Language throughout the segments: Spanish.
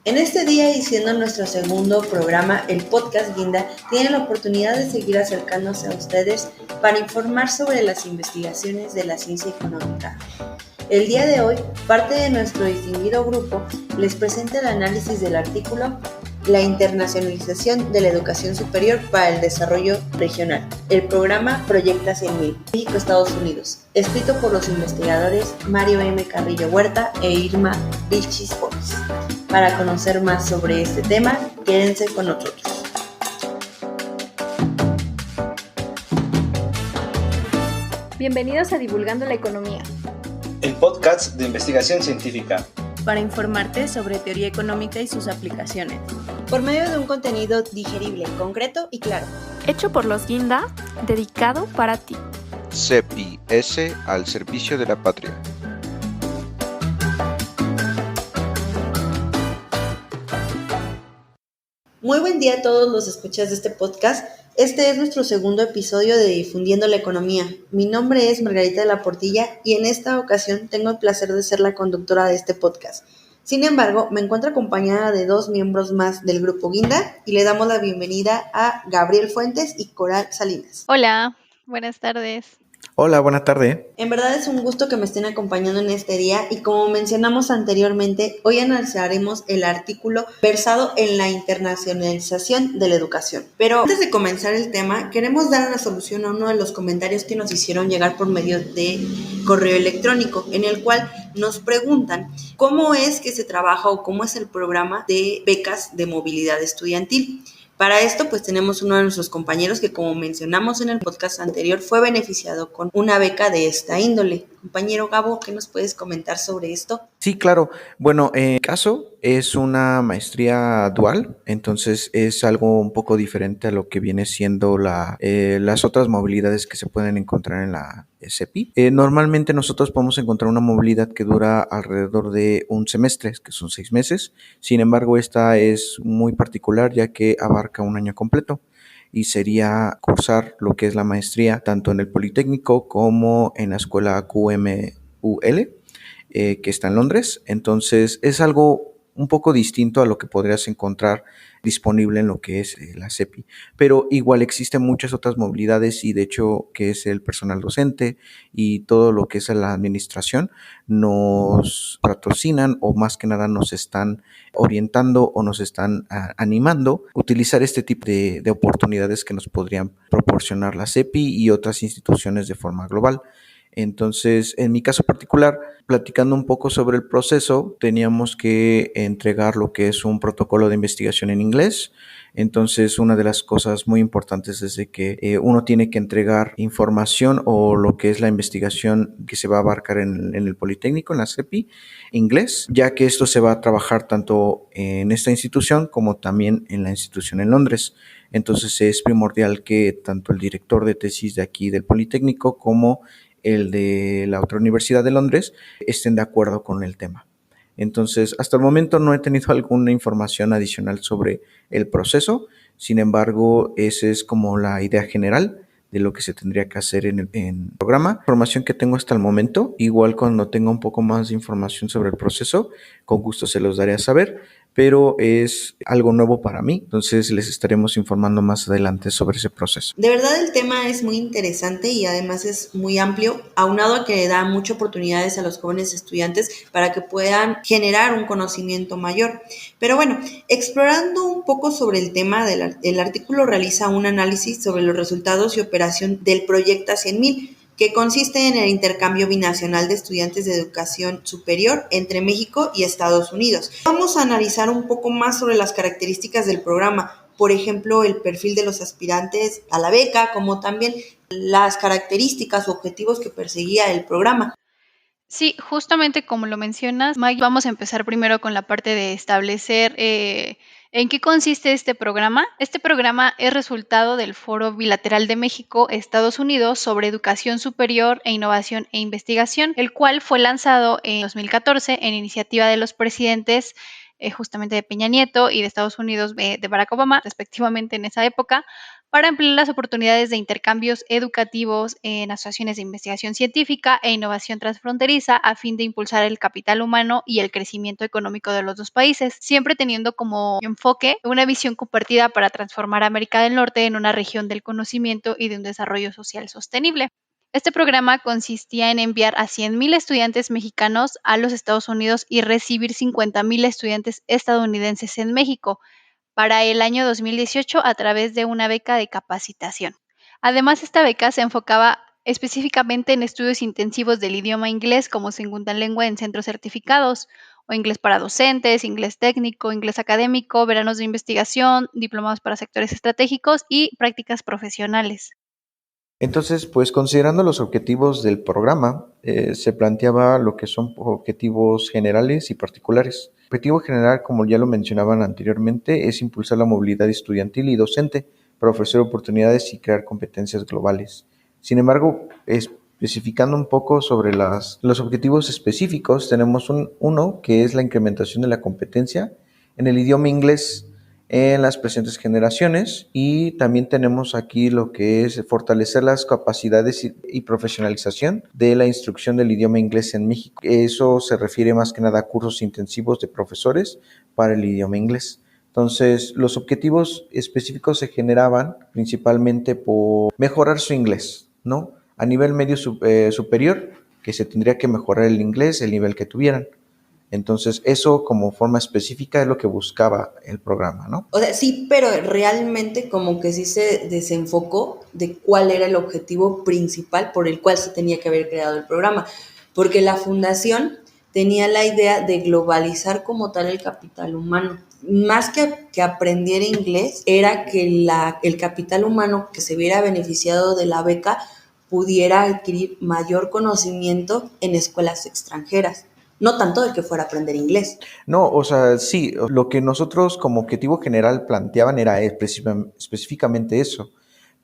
En este día y siendo nuestro segundo programa, el podcast Guinda tiene la oportunidad de seguir acercándose a ustedes para informar sobre las investigaciones de la ciencia económica. El día de hoy, parte de nuestro distinguido grupo les presenta el análisis del artículo La internacionalización de la educación superior para el desarrollo regional. El programa Proyecta 100.000, México-Estados Unidos, escrito por los investigadores Mario M. Carrillo Huerta e Irma Vilchis Boris. Para conocer más sobre este tema, quédense con nosotros. Bienvenidos a Divulgando la Economía, el podcast de investigación científica, para informarte sobre teoría económica y sus aplicaciones, por medio de un contenido digerible, concreto y claro. Hecho por los Guinda, dedicado para ti. CEPI-S al servicio de la patria. Muy buen día a todos los escuchas de este podcast. Este es nuestro segundo episodio de Difundiendo la Economía. Mi nombre es Margarita de la Portilla y en esta ocasión tengo el placer de ser la conductora de este podcast. Sin embargo, me encuentro acompañada de dos miembros más del grupo Guinda y le damos la bienvenida a Gabriel Fuentes y Coral Salinas. Hola, buenas tardes. Hola, buenas tardes. En verdad es un gusto que me estén acompañando en este día y como mencionamos anteriormente, hoy analizaremos el artículo versado en la internacionalización de la educación. Pero antes de comenzar el tema, queremos dar una solución a uno de los comentarios que nos hicieron llegar por medio de correo electrónico, en el cual nos preguntan cómo es que se trabaja o cómo es el programa de becas de movilidad estudiantil. Para esto, pues tenemos uno de nuestros compañeros que, como mencionamos en el podcast anterior, fue beneficiado con una beca de esta índole. Compañero Gabo, ¿qué nos puedes comentar sobre esto? Sí, claro. Bueno, en mi caso es una maestría dual, entonces es algo un poco diferente a lo que viene siendo las otras movilidades que se pueden encontrar en la CEPI. Normalmente nosotros podemos encontrar una movilidad que dura alrededor de un semestre, que son 6 meses. Sin embargo, esta es muy particular ya que abarca un año completo y sería cursar lo que es la maestría tanto en el Politécnico como en la escuela QMUL, que está en Londres. Entonces es algo un poco distinto a lo que podrías encontrar disponible en lo que es la CEPI, pero igual existen muchas otras movilidades y de hecho que es el personal docente y todo lo que es la administración nos patrocinan o más que nada nos están orientando o nos están animando a utilizar este tipo de oportunidades que nos podrían proporcionar la CEPI y otras instituciones de forma global. Entonces, en mi caso particular, platicando un poco sobre el proceso, teníamos que entregar lo que es un protocolo de investigación en inglés. Entonces, una de las cosas muy importantes es de que uno tiene que entregar información o lo que es la investigación que se va a abarcar en el Politécnico, en la CEPI, inglés, ya que esto se va a trabajar tanto en esta institución como también en la institución en Londres. Entonces, es primordial que tanto el director de tesis de aquí del Politécnico como el de la otra universidad de Londres estén de acuerdo con el tema. Entonces, hasta el momento no he tenido alguna información adicional sobre el proceso, sin embargo, esa es como la idea general de lo que se tendría que hacer en el programa. Información que tengo hasta el momento, igual cuando tenga un poco más de información sobre el proceso, con gusto se los daré a saber, pero es algo nuevo para mí, entonces les estaremos informando más adelante sobre ese proceso. De verdad el tema es muy interesante y además es muy amplio, aunado a que da muchas oportunidades a los jóvenes estudiantes para que puedan generar un conocimiento mayor. Pero bueno, explorando un poco sobre el tema, el artículo realiza un análisis sobre los resultados y operación del Proyecta 100.000, que consiste en el intercambio binacional de estudiantes de educación superior entre México y Estados Unidos. Vamos a analizar un poco más sobre las características del programa, por ejemplo, el perfil de los aspirantes a la beca, como también las características o objetivos que perseguía el programa. Sí, justamente como lo mencionas, Mike, vamos a empezar primero con la parte de establecer en qué consiste este programa. Este programa es resultado del Foro Bilateral de México-Estados Unidos sobre Educación Superior e Innovación e Investigación, el cual fue lanzado en 2014 en iniciativa de los presidentes justamente de Peña Nieto y de Estados Unidos de Barack Obama, respectivamente en esa época, para ampliar las oportunidades de intercambios educativos en asociaciones de investigación científica e innovación transfronteriza a fin de impulsar el capital humano y el crecimiento económico de los dos países, siempre teniendo como enfoque una visión compartida para transformar América del Norte en una región del conocimiento y de un desarrollo social sostenible. Este programa consistía en enviar a 100,000 estudiantes mexicanos a los Estados Unidos y recibir 50,000 estudiantes estadounidenses en México para el año 2018 a través de una beca de capacitación. Además, esta beca se enfocaba específicamente en estudios intensivos del idioma inglés como segunda lengua en centros certificados, o inglés para docentes, inglés técnico, inglés académico, veranos de investigación, diplomados para sectores estratégicos y prácticas profesionales. Entonces, pues considerando los objetivos del programa, se planteaba lo que son objetivos generales y particulares. El objetivo general, como ya lo mencionaban anteriormente, es impulsar la movilidad estudiantil y docente para ofrecer oportunidades y crear competencias globales. Sin embargo, especificando un poco sobre los objetivos específicos, tenemos uno que es la incrementación de la competencia en el idioma inglés en las presentes generaciones, y también tenemos aquí lo que es fortalecer las capacidades y profesionalización de la instrucción del idioma inglés en México. Eso se refiere más que nada a cursos intensivos de profesores para el idioma inglés. Entonces, los objetivos específicos se generaban principalmente por mejorar su inglés, ¿no? A nivel medio superior, que se tendría que mejorar el inglés, el nivel que tuvieran. Entonces, eso como forma específica es lo que buscaba el programa, ¿no? O sea, sí, pero realmente como que sí se desenfocó de cuál era el objetivo principal por el cual se tenía que haber creado el programa, porque la fundación tenía la idea de globalizar como tal el capital humano. Más que aprendiera inglés, era que el capital humano que se viera beneficiado de la beca pudiera adquirir mayor conocimiento en escuelas extranjeras. No tanto de que fuera a aprender inglés. No, o sea, sí, lo que nosotros como objetivo general planteaban era específicamente eso,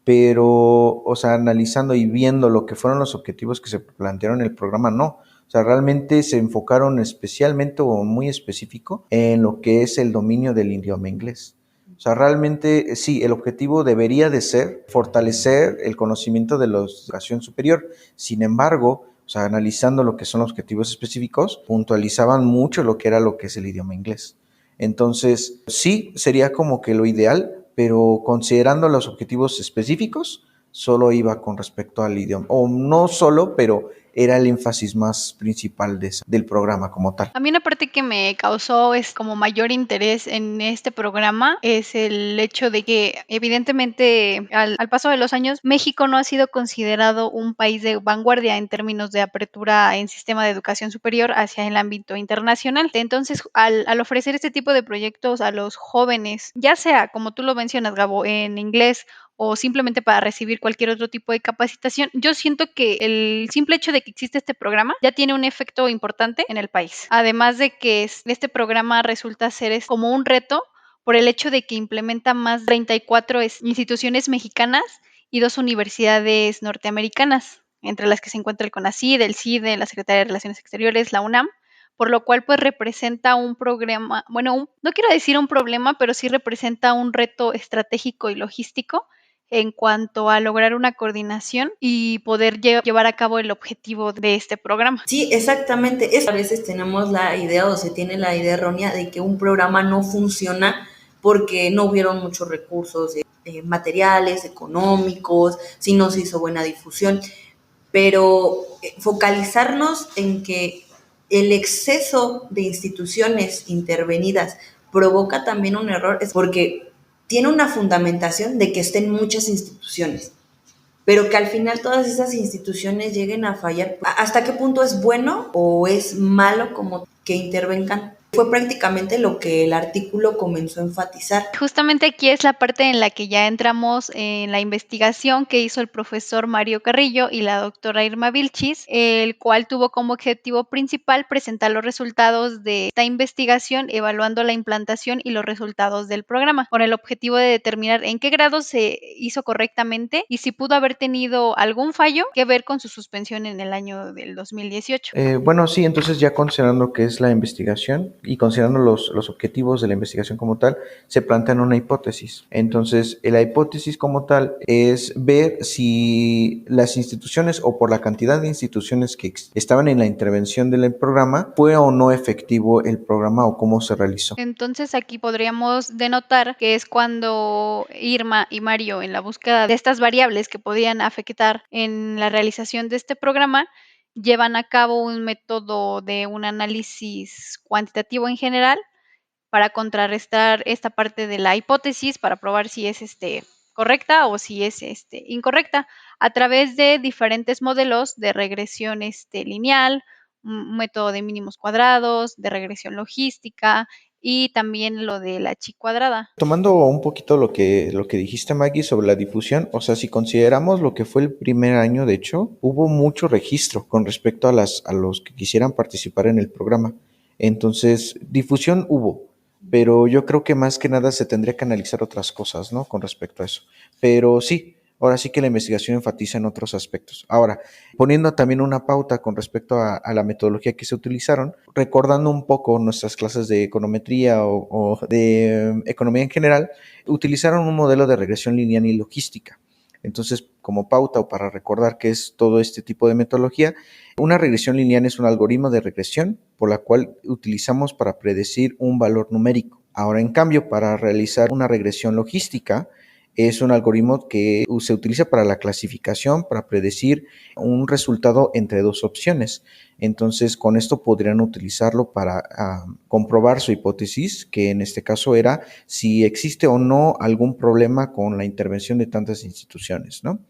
pero, o sea, analizando y viendo lo que fueron los objetivos que se plantearon en el programa, no. O sea, realmente se enfocaron especialmente o muy específico en lo que es el dominio del idioma inglés. O sea, realmente sí, el objetivo debería de ser fortalecer el conocimiento de la educación superior. Sin embargo, o sea, analizando lo que son los objetivos específicos, puntualizaban mucho lo que es el idioma inglés. Entonces, sí, sería como que lo ideal, pero considerando los objetivos específicos, solo iba con respecto al idioma. O no solo, pero era el énfasis más principal del programa como tal. A mí una parte que me causó como mayor interés en este programa es el hecho de que evidentemente al paso de los años México no ha sido considerado un país de vanguardia en términos de apertura en sistema de educación superior hacia el ámbito internacional. Entonces, al ofrecer este tipo de proyectos a los jóvenes, ya sea como tú lo mencionas, Gabo, en inglés o simplemente para recibir cualquier otro tipo de capacitación, yo siento que el simple hecho de que existe este programa ya tiene un efecto importante en el país. Además de que este programa resulta ser como un reto por el hecho de que implementa más de 34 instituciones mexicanas y 2 universidades norteamericanas, entre las que se encuentra el CONACYT, el CIDE, la Secretaría de Relaciones Exteriores, la UNAM, por lo cual pues representa un programa, bueno, no quiero decir un problema, pero sí representa un reto estratégico y logístico en cuanto a lograr una coordinación y poder llevar a cabo el objetivo de este programa. Sí, exactamente. A veces tenemos la idea o se tiene la idea errónea de que un programa no funciona porque no hubieron muchos recursos materiales, económicos, si no se hizo buena difusión, pero focalizarnos en que el exceso de instituciones intervenidas provoca también un error, es porque tiene una fundamentación de que estén muchas instituciones, pero que al final todas esas instituciones lleguen a fallar. ¿Hasta qué punto es bueno o es malo como que intervengan? Fue prácticamente lo que el artículo comenzó a enfatizar. Justamente aquí es la parte en la que ya entramos en la investigación que hizo el profesor Mario Carrillo y la doctora Irma Vilchis, el cual tuvo como objetivo principal presentar los resultados de esta investigación, evaluando la implantación y los resultados del programa, con el objetivo de determinar en qué grado se hizo correctamente y si pudo haber tenido algún fallo que ver con su suspensión en el año del 2018. Bueno, sí, entonces ya considerando que es la investigación, y considerando los objetivos de la investigación como tal, se plantean una hipótesis. Entonces, la hipótesis como tal es ver si las instituciones o por la cantidad de instituciones que estaban en la intervención del programa, fue o no efectivo el programa o cómo se realizó. Entonces aquí podríamos denotar que es cuando Irma y Mario, en la búsqueda de estas variables que podían afectar en la realización de este programa, llevan a cabo un método de un análisis cuantitativo en general para contrarrestar esta parte de la hipótesis, para probar si es correcta o si es incorrecta, a través de diferentes modelos de regresión lineal, un método de mínimos cuadrados, de regresión logística y también lo de la chi cuadrada. Tomando un poquito lo que dijiste, Maggie, sobre la difusión, o sea, si consideramos lo que fue el primer año, de hecho, hubo mucho registro con respecto a los que quisieran participar en el programa. Entonces, difusión hubo, pero yo creo que más que nada se tendría que analizar otras cosas, ¿no? Con respecto a eso. Pero sí, ahora sí que la investigación enfatiza en otros aspectos. Ahora, poniendo también una pauta con respecto a la metodología que se utilizaron, recordando un poco nuestras clases de econometría o de economía en general, utilizaron un modelo de regresión lineal y logística. Entonces, como pauta o para recordar qué es todo este tipo de metodología, una regresión lineal es un algoritmo de regresión por la cual utilizamos para predecir un valor numérico. Ahora, en cambio, para realizar una regresión logística, es un algoritmo que se utiliza para la clasificación, para predecir un resultado entre dos opciones. Entonces, con esto podrían utilizarlo para comprobar su hipótesis, que en este caso era si existe o no algún problema con la intervención de tantas instituciones, ¿no?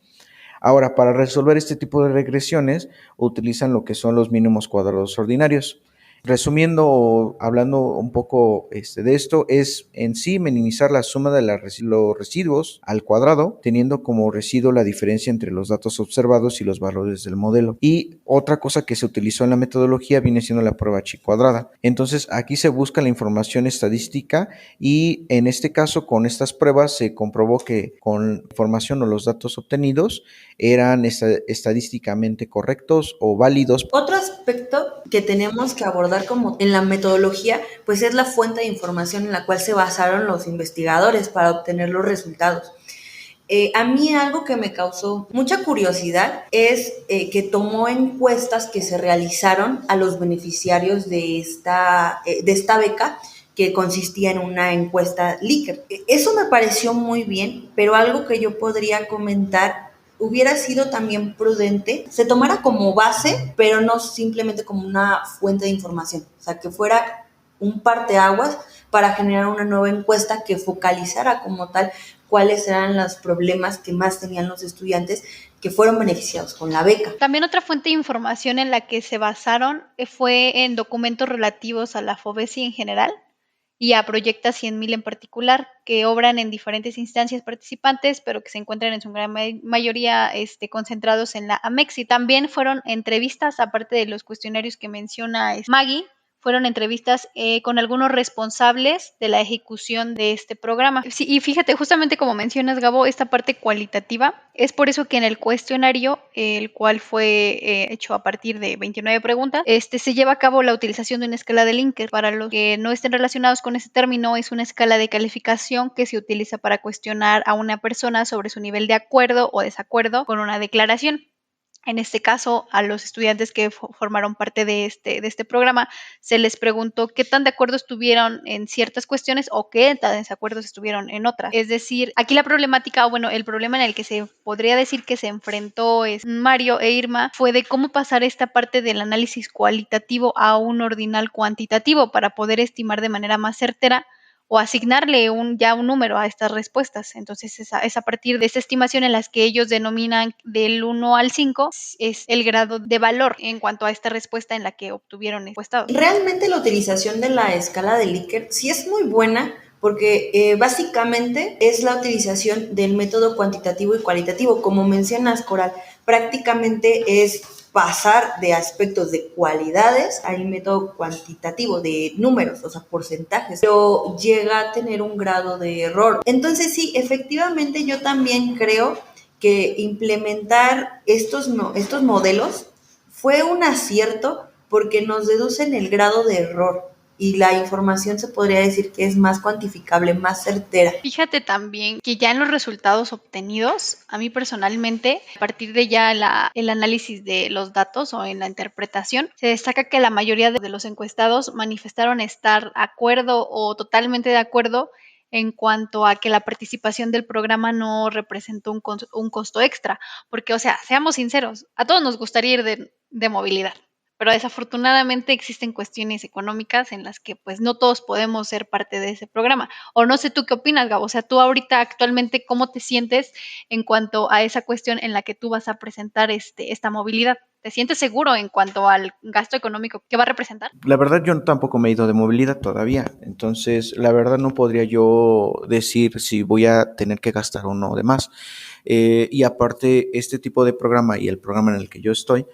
Ahora, para resolver este tipo de regresiones, utilizan lo que son los mínimos cuadrados ordinarios. Resumiendo o hablando un poco de esto, es en sí minimizar la suma de los residuos al cuadrado, teniendo como residuo la diferencia entre los datos observados y los valores del modelo. Y otra cosa que se utilizó en la metodología viene siendo la prueba chi cuadrada. Entonces, aquí se busca la información estadística y en este caso, con estas pruebas, se comprobó que con información o los datos obtenidos eran estadísticamente correctos o válidos. Otro aspecto que tenemos que abordar como en la metodología, pues es la fuente de información en la cual se basaron los investigadores para obtener los resultados. A mí algo que me causó mucha curiosidad es que tomó encuestas que se realizaron a los beneficiarios de esta beca, que consistía en una encuesta Likert. Eso me pareció muy bien, pero algo que yo podría comentar hubiera sido también prudente se tomara como base, pero no simplemente como una fuente de información, o sea, que fuera un parteaguas para generar una nueva encuesta que focalizara como tal cuáles eran los problemas que más tenían los estudiantes que fueron beneficiados con la beca. También otra fuente de información en la que se basaron fue en documentos relativos a la FOVESI en general y a Proyecta 100.000 en particular, que obran en diferentes instancias participantes, pero que se encuentran en su gran mayoría concentrados en la AMEXI. También fueron entrevistas, aparte de los cuestionarios que menciona Maggie, fueron entrevistas con algunos responsables de la ejecución de este programa. Sí, y fíjate, justamente como mencionas, Gabo, esta parte cualitativa, es por eso que en el cuestionario, el cual fue hecho a partir de 29 preguntas, se lleva a cabo la utilización de una escala de Likert. Para los que no estén relacionados con ese término, es una escala de calificación que se utiliza para cuestionar a una persona sobre su nivel de acuerdo o desacuerdo con una declaración. En este caso, a los estudiantes que formaron parte de este programa, se les preguntó qué tan de acuerdo estuvieron en ciertas cuestiones o qué tan desacuerdos estuvieron en otras. Es decir, aquí la problemática, o bueno, el problema en el que se podría decir que se enfrentó Mario e Irma fue de cómo pasar esta parte del análisis cualitativo a un ordinal cuantitativo para poder estimar de manera más certera o asignarle un número a estas respuestas. Entonces, es a partir de esta estimación en las que ellos denominan del 1 al 5, es el grado de valor en cuanto a esta respuesta en la que obtuvieron encuestados. Realmente la utilización de la escala de Likert sí es muy buena, porque básicamente es la utilización del método cuantitativo y cualitativo. Como mencionas, Coral, prácticamente es pasar de aspectos de cualidades al método cuantitativo de números, o sea, porcentajes, pero llega a tener un grado de error. Entonces sí, efectivamente yo también creo que implementar estos modelos fue un acierto porque nos deducen el grado de error. y la información se podría decir que es más cuantificable, más certera. Fíjate también que ya en los resultados obtenidos, a mí personalmente, a partir de ya el análisis de los datos o en la interpretación, se destaca que la mayoría de los encuestados manifestaron estar de acuerdo o totalmente de acuerdo en cuanto a que la participación del programa no representó un costo extra, porque, o sea, seamos sinceros, a todos nos gustaría ir de movilidad, pero desafortunadamente existen cuestiones económicas en las que pues no todos podemos ser parte de ese programa. O no sé tú qué opinas, Gabo, o sea, tú ahorita actualmente, ¿cómo te sientes en cuanto a esa cuestión en la que tú vas a presentar esta movilidad? ¿Te sientes seguro en cuanto al gasto económico que va a representar? La verdad yo tampoco me he ido de movilidad todavía, entonces la verdad no podría yo decir si voy a tener que gastar o no de más. Y aparte, este tipo de programa y el programa en el que yo estoy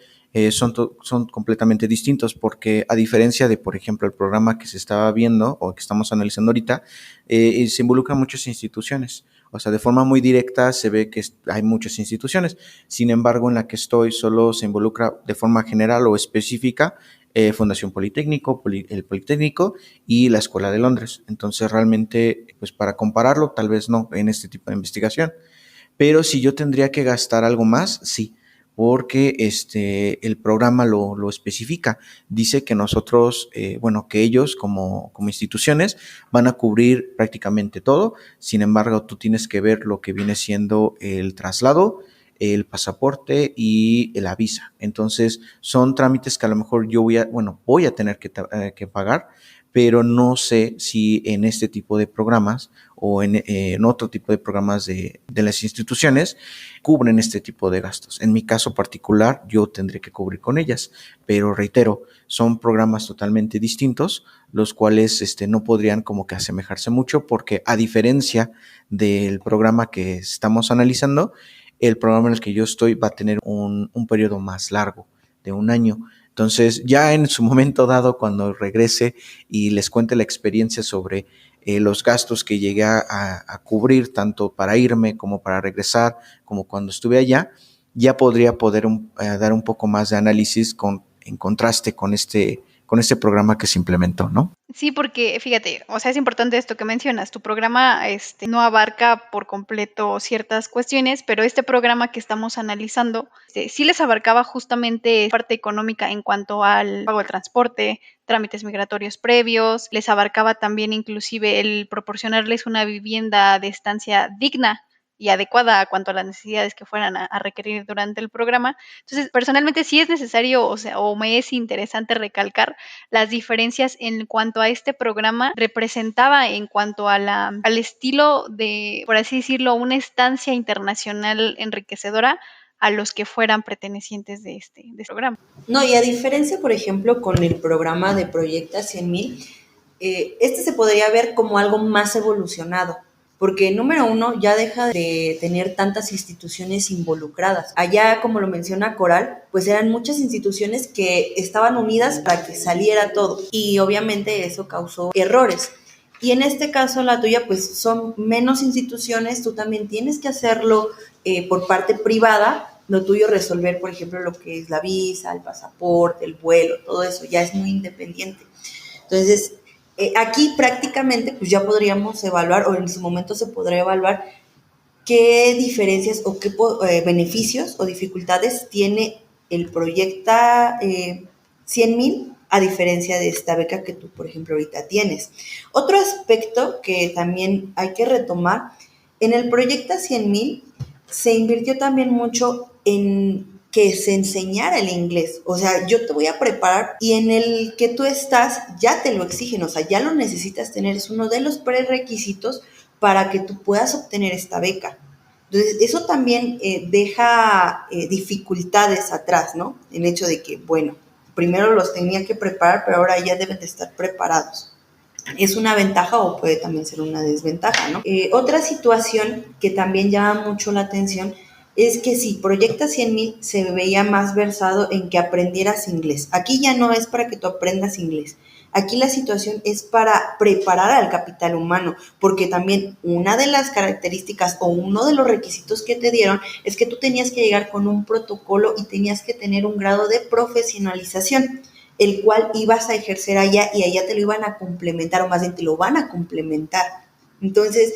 son completamente distintos porque a diferencia de, por ejemplo, el programa que se estaba viendo o que estamos analizando ahorita, se involucran muchas instituciones. O sea, de forma muy directa se ve que hay muchas instituciones. Sin embargo, en la que estoy solo se involucra de forma general o específica Fundación Politécnico, el Politécnico y la Escuela de Londres. Entonces, realmente, pues para compararlo, tal vez no en este tipo de investigación. Pero si yo tendría que gastar algo más, sí, porque el programa lo especifica. Dice que nosotros, que ellos como instituciones van a cubrir prácticamente todo. Sin embargo, tú tienes que ver lo que viene siendo el traslado, el pasaporte y la visa. Entonces, son trámites que a lo mejor yo voy a tener que pagar, pero no sé si en este tipo de programas o en otro tipo de programas de las instituciones cubren este tipo de gastos. En mi caso particular, yo tendré que cubrir con ellas, pero reitero, son programas totalmente distintos, los cuales no podrían como que asemejarse mucho, porque a diferencia del programa que estamos analizando, el programa en el que yo estoy va a tener un periodo más largo, de un año. Entonces, ya en su momento dado, cuando regrese y les cuente la experiencia sobre los gastos que llegué a cubrir, tanto para irme como para regresar, como cuando estuve allá, ya podría dar un poco más de análisis en contraste con este programa que se implementó, ¿no? Sí, porque fíjate, o sea, es importante esto que mencionas. Tu programa no abarca por completo ciertas cuestiones, pero este programa que estamos analizando sí les abarcaba justamente parte económica en cuanto al pago del transporte, trámites migratorios previos, les abarcaba también inclusive el proporcionarles una vivienda de estancia digna y adecuada a cuanto a las necesidades que fueran a requerir durante el programa. Entonces, personalmente sí es necesario, o sea, o me es interesante recalcar las diferencias en cuanto a este programa representaba en cuanto a al estilo de, por así decirlo, una estancia internacional enriquecedora a los que fueran pertenecientes de este programa. No, y a diferencia, por ejemplo, con el programa de Proyecta 100,000, se podría ver como algo más evolucionado, porque número uno, ya deja de tener tantas instituciones involucradas. Allá, como lo menciona Coral, pues eran muchas instituciones que estaban unidas para que saliera todo, y obviamente eso causó errores. Y en este caso, la tuya, pues son menos instituciones, tú también tienes que hacerlo por parte privada. Lo tuyo resolver, por ejemplo, lo que es la visa, el pasaporte, el vuelo, todo eso ya es muy independiente. Entonces, aquí prácticamente pues ya podríamos evaluar, o en su momento se podrá evaluar qué diferencias o qué beneficios o dificultades tiene el Proyecta 100,000 a diferencia de esta beca que tú, por ejemplo, ahorita tienes. Otro aspecto que también hay que retomar, en el Proyecta 100,000 se invirtió también mucho en que se enseñara el inglés. O sea, yo te voy a preparar y en el que tú estás ya te lo exigen, o sea, ya lo necesitas tener, es uno de los prerequisitos para que tú puedas obtener esta beca. Entonces, eso también deja dificultades atrás, ¿no? El hecho de que, bueno, primero los tenía que preparar, pero ahora ya deben de estar preparados. Es una ventaja o puede también ser una desventaja, ¿no? Otra situación que también llama mucho la atención es que si Proyecta 100,000 se veía más versado en que aprendieras inglés. Aquí ya no es para que tú aprendas inglés. Aquí la situación es para preparar al capital humano, porque también una de las características o uno de los requisitos que te dieron es que tú tenías que llegar con un protocolo y tenías que tener un grado de profesionalización. el cual ibas a ejercer allá y allá te lo iban a complementar, o más bien te lo van a complementar. Entonces,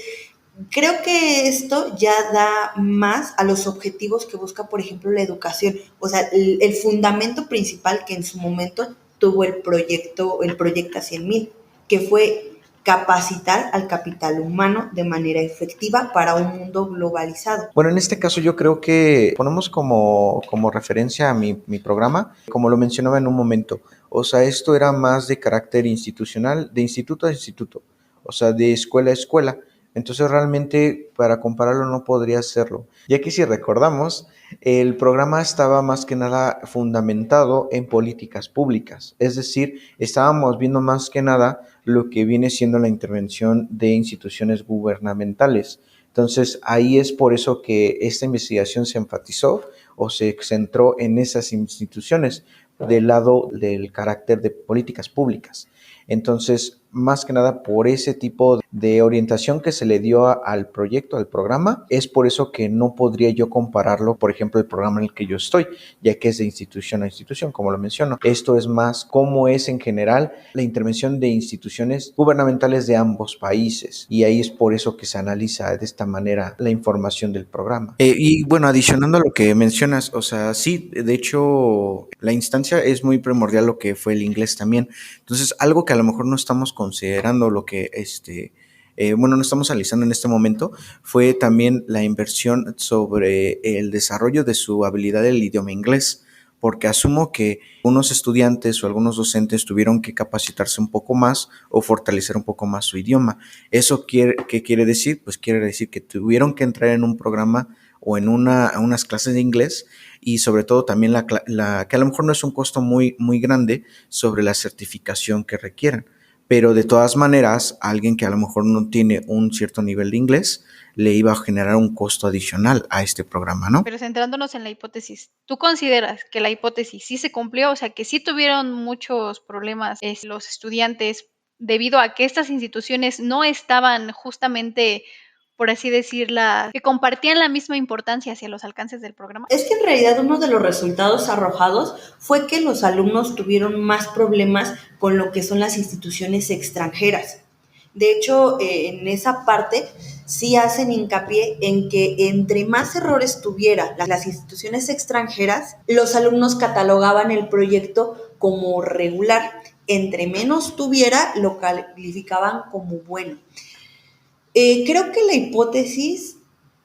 creo que esto ya da más a los objetivos que busca, por ejemplo, la educación. O sea, el fundamento principal que en su momento tuvo el proyecto 100,000, que fue capacitar al capital humano de manera efectiva para un mundo globalizado. Bueno, en este caso yo creo que ponemos como referencia a mi programa, como lo mencionaba en un momento. O sea, esto era más de carácter institucional, de instituto a instituto, o sea, de escuela a escuela. Entonces realmente para compararlo no podría hacerlo, ya que si recordamos, el programa estaba más que nada fundamentado en políticas públicas, es decir, estábamos viendo más que nada lo que viene siendo la intervención de instituciones gubernamentales. Entonces, ahí es por eso que esta investigación se enfatizó o se centró en esas instituciones del lado del carácter de políticas públicas. Entonces, más que nada por ese tipo de orientación que se le dio al proyecto, al programa, es por eso que no podría yo compararlo, por ejemplo, el programa en el que yo estoy, ya que es de institución a institución, como lo menciono. Esto es más cómo es en general la intervención de instituciones gubernamentales de ambos países, y ahí es por eso que se analiza de esta manera la información del programa. Y bueno, adicionando a lo que mencionas, o sea, sí, de hecho, la instancia es muy primordial lo que fue el inglés también. Entonces, algo que a lo mejor no estamos considerando, lo que bueno, no estamos analizando en este momento, fue también la inversión sobre el desarrollo de su habilidad del idioma inglés, porque asumo que unos estudiantes o algunos docentes tuvieron que capacitarse un poco más o fortalecer un poco más su idioma. ¿Eso qué quiere decir? Pues quiere decir que tuvieron que entrar en un programa o en unas clases de inglés, y sobre todo también que a lo mejor no es un costo muy, muy grande sobre la certificación que requieran. Pero de todas maneras, alguien que a lo mejor no tiene un cierto nivel de inglés, le iba a generar un costo adicional a este programa, ¿no? Pero centrándonos en la hipótesis, ¿tú consideras que la hipótesis sí se cumplió? O sea, que sí tuvieron muchos problemas los estudiantes debido a que estas instituciones no estaban justamente, por así decirla, que compartían la misma importancia hacia los alcances del programa. Es que en realidad uno de los resultados arrojados fue que los alumnos tuvieron más problemas con lo que son las instituciones extranjeras. De hecho, en esa parte sí hacen hincapié en que entre más errores tuviera las instituciones extranjeras, los alumnos catalogaban el proyecto como regular. Entre menos tuviera, lo calificaban como bueno. Creo que la hipótesis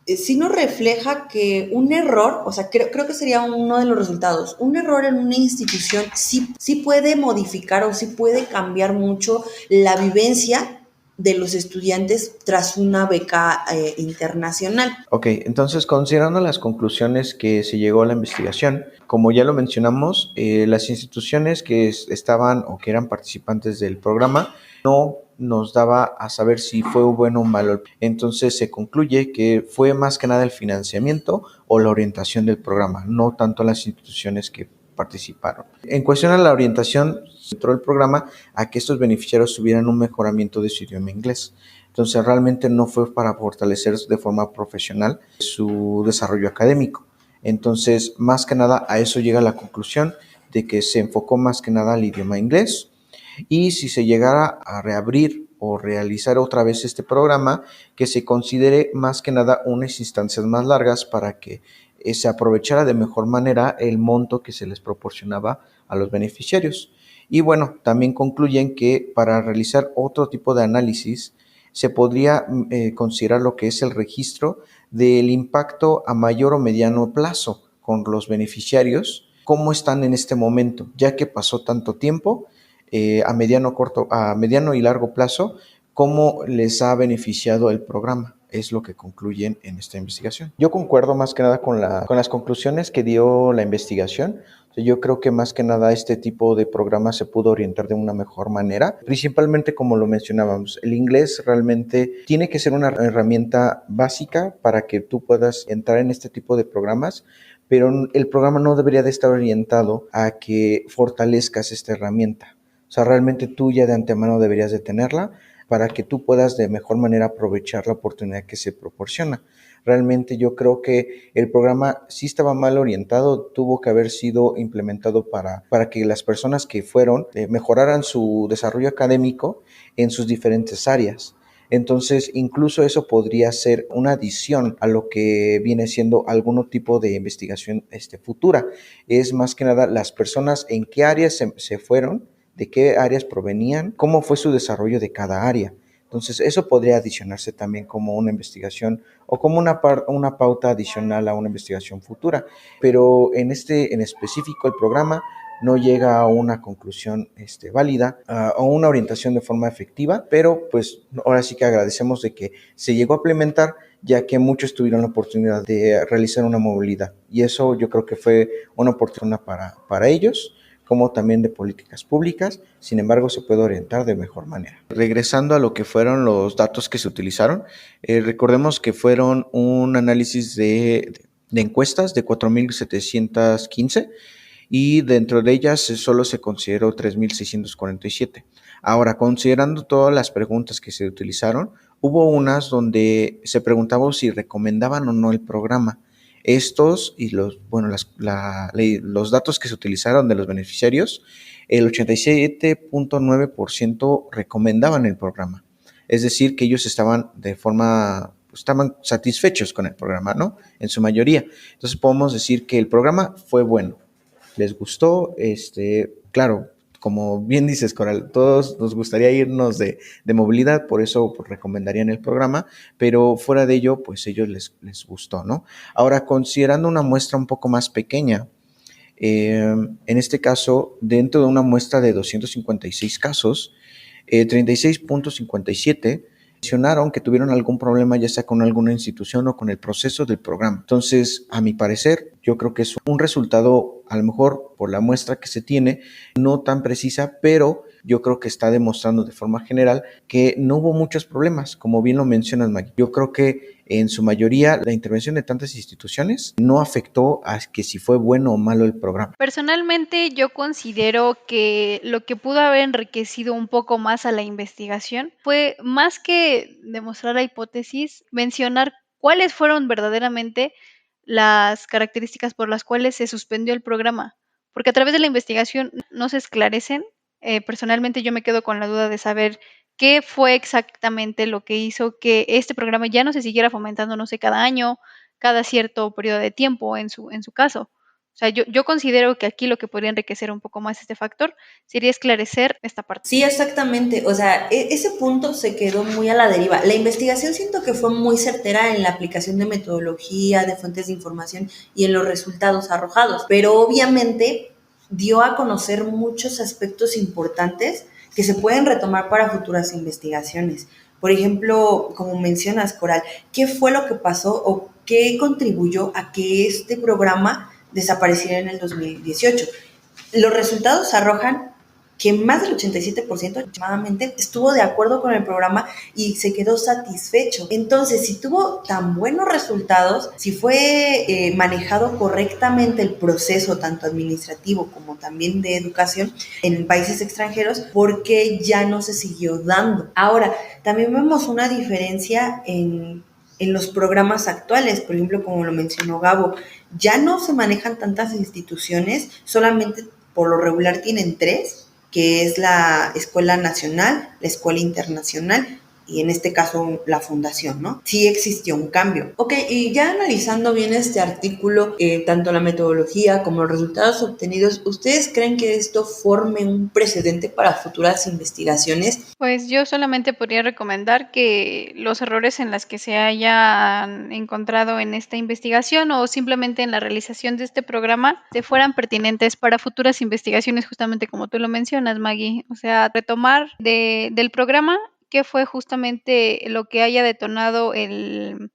sí nos refleja que un error, o sea, creo que sería uno de los resultados, un error en una institución sí puede modificar o sí puede cambiar mucho la vivencia de los estudiantes tras una beca internacional. Ok, entonces considerando las conclusiones que se llegó a la investigación, como ya lo mencionamos, las instituciones que estaban o que eran participantes del programa no nos daba a saber si fue bueno o malo. Entonces se concluye que fue más que nada el financiamiento o la orientación del programa, no tanto las instituciones que participaron. En cuestión a la orientación, se entró el programa a que estos beneficiarios tuvieran un mejoramiento de su idioma inglés. Entonces realmente no fue para fortalecer de forma profesional su desarrollo académico. Entonces, más que nada a eso llega la conclusión de que se enfocó más que nada al idioma inglés, y si se llegara a reabrir o realizar otra vez este programa, que se considere más que nada unas instancias más largas para que se aprovechara de mejor manera el monto que se les proporcionaba a los beneficiarios. Y bueno, también concluyen que para realizar otro tipo de análisis se podría considerar lo que es el registro del impacto a mayor o mediano plazo con los beneficiarios, cómo están en este momento, ya que pasó tanto tiempo, a mediano y largo plazo, cómo les ha beneficiado el programa. Es lo que concluyen en esta investigación. Yo concuerdo más que nada con las conclusiones que dio la investigación. Yo creo que más que nada este tipo de programas se pudo orientar de una mejor manera, principalmente como lo mencionábamos, el inglés realmente tiene que ser una herramienta básica para que tú puedas entrar en este tipo de programas, pero el programa no debería de estar orientado a que fortalezcas esta herramienta. O sea, realmente tú ya de antemano deberías de tenerla, para que tú puedas de mejor manera aprovechar la oportunidad que se proporciona. Realmente yo creo que el programa sí estaba mal orientado, tuvo que haber sido implementado para que las personas que fueron mejoraran su desarrollo académico en sus diferentes áreas. Entonces, incluso eso podría ser una adición a lo que viene siendo algún tipo de investigación futura. Es más que nada las personas en qué áreas se fueron, de qué áreas provenían, cómo fue su desarrollo de cada área. Entonces, eso podría adicionarse también como una investigación o como una pauta adicional a una investigación futura. Pero en específico, el programa no llega a una conclusión válida o una orientación de forma efectiva, pero pues ahora sí que agradecemos de que se llegó a implementar, ya que muchos tuvieron la oportunidad de realizar una movilidad, y eso yo creo que fue una oportunidad para ellos, como también de políticas públicas. Sin embargo, se puede orientar de mejor manera. Regresando a lo que fueron los datos que se utilizaron, recordemos que fueron un análisis de encuestas de 4,715, y dentro de ellas solo se consideró 3,647. Ahora, considerando todas las preguntas que se utilizaron, hubo unas donde se preguntaba si recomendaban o no el programa. Estos y los datos que se utilizaron de los beneficiarios, el 87.9% recomendaban el programa. Es decir, que ellos estaban estaban satisfechos con el programa, ¿no? En su mayoría. Entonces podemos decir que el programa fue bueno. Les gustó, claro, como bien dices, Coral, todos nos gustaría irnos de movilidad, por eso pues, recomendarían el programa, pero fuera de ello, pues ellos les gustó, ¿no? Ahora, considerando una muestra un poco más pequeña, en este caso, dentro de una muestra de 256 casos, 36.57 mencionaron que tuvieron algún problema ya sea con alguna institución o con el proceso del programa. Entonces, a mi parecer, yo creo que es un resultado, a lo mejor por la muestra que se tiene, no tan precisa, pero yo creo que está demostrando de forma general que no hubo muchos problemas, como bien lo mencionas, Maggie. Yo creo que en su mayoría la intervención de tantas instituciones no afectó a que si fue bueno o malo el programa. Personalmente, yo considero que lo que pudo haber enriquecido un poco más a la investigación fue más que demostrar la hipótesis, mencionar cuáles fueron verdaderamente las características por las cuales se suspendió el programa, porque a través de la investigación no se esclarecen. Personalmente, yo me quedo con la duda de saber qué fue exactamente lo que hizo que este programa ya no se siguiera fomentando, no sé, cada año, cada cierto periodo de tiempo en su caso. O sea, yo considero que aquí lo que podría enriquecer un poco más este factor sería esclarecer esta parte. Sí, exactamente. O sea, ese punto se quedó muy a la deriva. La investigación siento que fue muy certera en la aplicación de metodología, de fuentes de información y en los resultados arrojados, pero obviamente dio a conocer muchos aspectos importantes que se pueden retomar para futuras investigaciones. Por ejemplo, como mencionas, Coral, ¿qué fue lo que pasó o qué contribuyó a que este programa desapareciera en el 2018? Los resultados arrojan que más del 87% aproximadamente estuvo de acuerdo con el programa y se quedó satisfecho. Entonces, si tuvo tan buenos resultados, si fue manejado correctamente el proceso, tanto administrativo como también de educación en países extranjeros, ¿por qué ya no se siguió dando? Ahora, también vemos una diferencia en los programas actuales, por ejemplo, como lo mencionó Gabo, ya no se manejan tantas instituciones, solamente por lo regular tienen 3, que es la Escuela Nacional, la Escuela Internacional y en este caso la fundación, ¿no? Sí existió un cambio. Ok, y ya analizando bien este artículo, tanto la metodología como los resultados obtenidos, ¿ustedes creen que esto forme un precedente para futuras investigaciones? Pues yo solamente podría recomendar que los errores en los que se hayan encontrado en esta investigación o simplemente en la realización de este programa se fueran pertinentes para futuras investigaciones, justamente como tú lo mencionas, Maggie. O sea, retomar del programa qué fue justamente lo que haya detonado el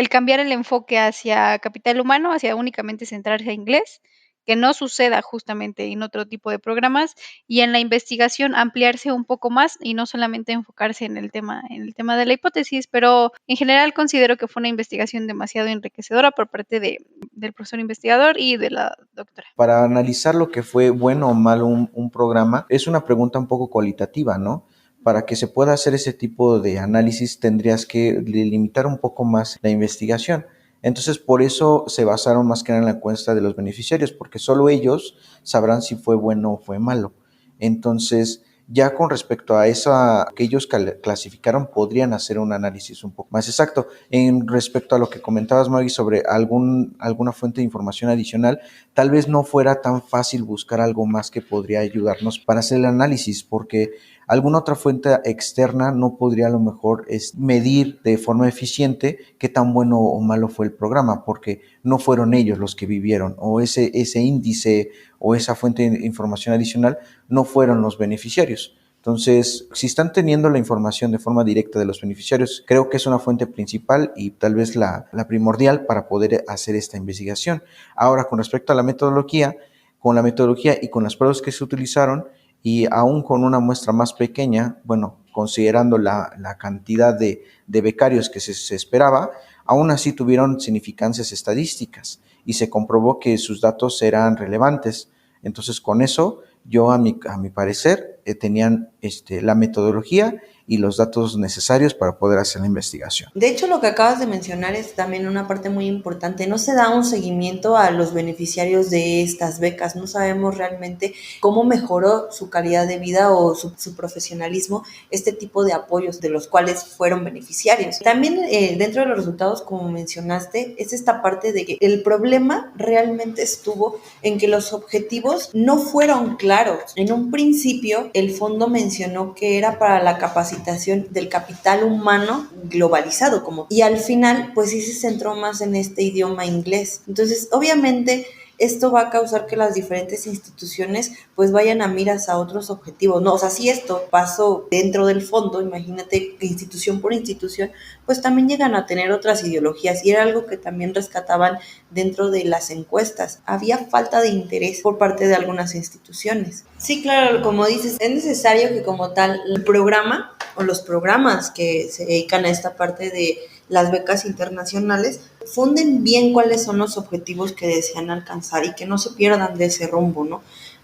cambiar el enfoque hacia capital humano, hacia únicamente centrarse a inglés, que no suceda justamente en otro tipo de programas y en la investigación ampliarse un poco más y no solamente enfocarse en el tema de la hipótesis, pero en general considero que fue una investigación demasiado enriquecedora por parte del profesor investigador y de la doctora. Para analizar lo que fue bueno o malo un programa, es una pregunta un poco cualitativa, ¿no? para que se pueda hacer ese tipo de análisis tendrías que limitar un poco más la investigación. Entonces, por eso se basaron más que nada en la encuesta de los beneficiarios, porque solo ellos sabrán si fue bueno o fue malo. Entonces, ya con respecto a eso que ellos clasificaron, podrían hacer un análisis un poco más exacto. En respecto a lo que comentabas, Maggie, sobre alguna fuente de información adicional, tal vez no fuera tan fácil buscar algo más que podría ayudarnos para hacer el análisis, porque alguna otra fuente externa no podría a lo mejor medir de forma eficiente qué tan bueno o malo fue el programa, porque no fueron ellos los que vivieron, o ese índice o esa fuente de información adicional no fueron los beneficiarios. Entonces, si están teniendo la información de forma directa de los beneficiarios, creo que es una fuente principal y tal vez la primordial para poder hacer esta investigación. Ahora, con respecto a la metodología, con la metodología y con las pruebas que se utilizaron, y aún con una muestra más pequeña, bueno, considerando la cantidad de becarios que se esperaba, aún así tuvieron significancias estadísticas y se comprobó que sus datos eran relevantes. Entonces, con eso, yo a mi parecer, tenían la metodología y los datos necesarios para poder hacer la investigación. De hecho, lo que acabas de mencionar es también una parte muy importante. No se da un seguimiento a los beneficiarios de estas becas. No sabemos realmente cómo mejoró su calidad de vida o su profesionalismo este tipo de apoyos de los cuales fueron beneficiarios. También dentro de los resultados, como mencionaste, es esta parte de que el problema realmente estuvo en que los objetivos no fueron claros. En un principio, el fondo mencionó que era para la capacitación del capital humano globalizado, y al final pues sí se centró más en este idioma inglés. Entonces, obviamente, esto va a causar que las diferentes instituciones pues vayan a miras a otros objetivos, ¿no? O sea, si esto pasó dentro del fondo, imagínate que institución por institución, pues también llegan a tener otras ideologías, y era algo que también rescataban dentro de las encuestas. Había falta de interés por parte de algunas instituciones. Sí, claro, como dices, es necesario que como tal el programa o los programas que se dedican a esta parte de las becas internacionales funden bien cuáles son los objetivos que desean alcanzar y que no se pierdan de ese rumbo, ¿no?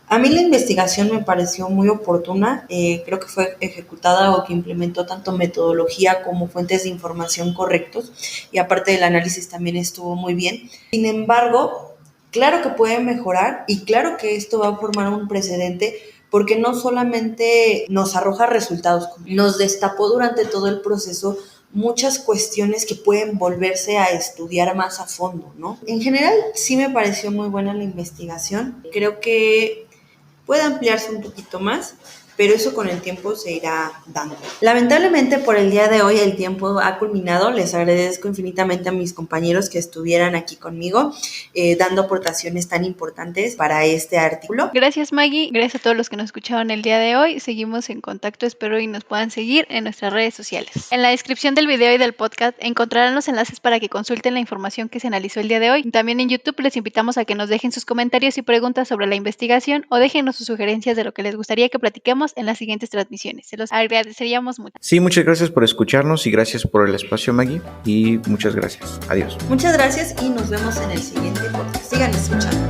A mí la investigación me pareció muy oportuna, creo que fue ejecutada o que implementó tanto metodología como fuentes de información correctos, y aparte del análisis también estuvo muy bien. Sin embargo, claro que puede mejorar y claro que esto va a formar un precedente, porque no solamente nos arroja resultados, nos destapó durante todo el proceso muchas cuestiones que pueden volverse a estudiar más a fondo, ¿no? En general, sí me pareció muy buena la investigación. Creo que puede ampliarse un poquito más, pero eso con el tiempo se irá dando. Lamentablemente, por el día de hoy el tiempo ha culminado. Les agradezco infinitamente a mis compañeros que estuvieran aquí conmigo dando aportaciones tan importantes para este artículo. Gracias, Maggie. Gracias a todos los que nos escucharon el día de hoy. Seguimos en contacto. Espero y nos puedan seguir en nuestras redes sociales. En la descripción del video y del podcast encontrarán los enlaces para que consulten la información que se analizó el día de hoy. También en YouTube les invitamos a que nos dejen sus comentarios y preguntas sobre la investigación, o déjenos sus sugerencias de lo que les gustaría que platiquemos en las siguientes transmisiones. Se los agradeceríamos mucho. Sí, muchas gracias por escucharnos y gracias por el espacio, Maggie, y muchas gracias. Adiós. Muchas gracias y nos vemos en el siguiente podcast. Sigan escuchando.